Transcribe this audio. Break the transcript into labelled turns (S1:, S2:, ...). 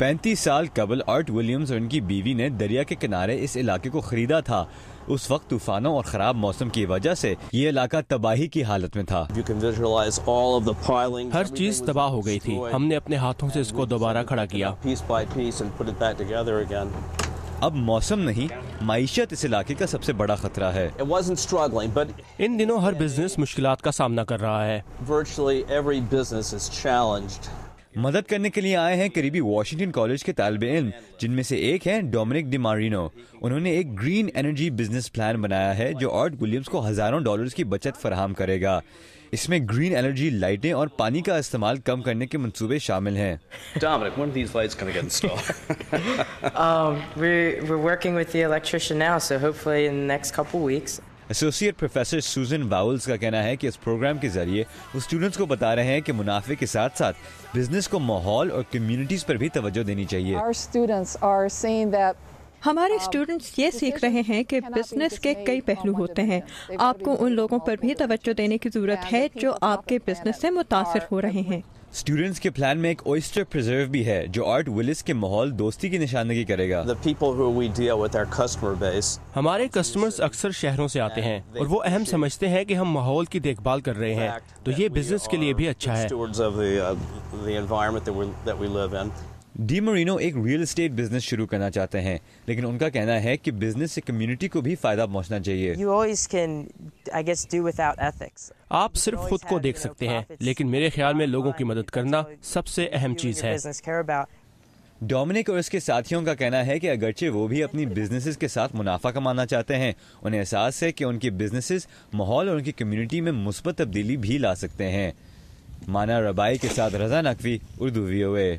S1: 35 سال قبل art Williams اور ان کی بیوی نے دریا کے کنارے اس علاقے کو خریدا تھا. اس وقت طوفانوں اور خراب موسم کی وجہ سے یہ علاقہ تباہی کی حالت میں تھا.
S2: ہر چیز تباہ ہو گئی تھی. ہم نے اپنے ہاتھوں سے اس کو دوبارہ کھڑا کیا.
S1: اب موسم نہیں، معیشت اس علاقے کا سب سے بڑا خطرہ ہے.
S2: ان دنوں ہر بزنس مشکلات کا سامنا کر رہا ہے.
S1: مدد کرنے کے لیے آئے ہیں قریبی واشنگٹن کالج کے طالب علم، جن میں سے ایک ہیں ڈومینک ڈی مارینو. انہوں نے ایک گرین انرجی بزنس پلان بنایا ہے جو آرٹ ولیمز کو ہزاروں ڈالرز کی بچت فراہم کرے گا. اس میں گرین انرجی لائٹیں اور پانی کا استعمال کم کرنے کے منصوبے شامل ہیں.
S3: Dominic, when are these lights going to get installed?
S4: We're working with the electrician now, so hopefully in the next couple weeks.
S1: Associate professor Susan Vowels کا کہنا ہے کہ اس پروگرام کے ذریعے وہ اسٹوڈنٹس کو بتا رہے ہیں کہ منافع کے ساتھ ساتھ بزنس کو ماحول اور کمیونٹیز پر بھی توجہ دینی چاہیے.
S5: ہمارے اسٹوڈنٹس یہ سیکھ رہے ہیں کہ بزنس کے کئی پہلو ہوتے ہیں. آپ کو ان لوگوں پر بھی توجہ دینے کی ضرورت ہے جو آپ کے بزنس سے متاثر ہو رہے ہیں.
S1: اسٹوڈنٹس کے پلان میں ایک اوئسٹر پریزرو بھی ہے جو آرٹ ولیس کے ماحول دوستی کی نشاندہی کرے گا.
S2: ہمارے کسٹمرز اکثر شہروں سے آتے ہیں اور وہ اہم سمجھتے ہیں کہ ہم ماحول کی دیکھ بھال کر رہے ہیں، تو یہ بزنس کے لیے بھی اچھا ہے.
S1: ڈی مورینو ایک ریئل اسٹیٹ بزنس شروع کرنا چاہتے ہیں، لیکن ان کا کہنا ہے کہ بزنس سے کمیونٹی کو بھی فائدہ پہنچنا چاہیے.
S2: آپ صرف خود کو دیکھ سکتے ہیں، لیکن میرے خیال میں لوگوں کی مدد کرنا سب سے اہم چیز ہے.
S1: ڈومینک اور اس کے ساتھیوں کا کہنا ہے کہ اگرچہ وہ بھی اپنی بزنسز کے ساتھ منافع کمانا چاہتے ہیں، انہیں احساس ہے کہ ان کی بزنسز ماحول اور ان کی کمیونٹی میں مثبت تبدیلی بھی لا سکتے ہیں. مانا ربائی کے ساتھ رضا نقوی، اردو VOA.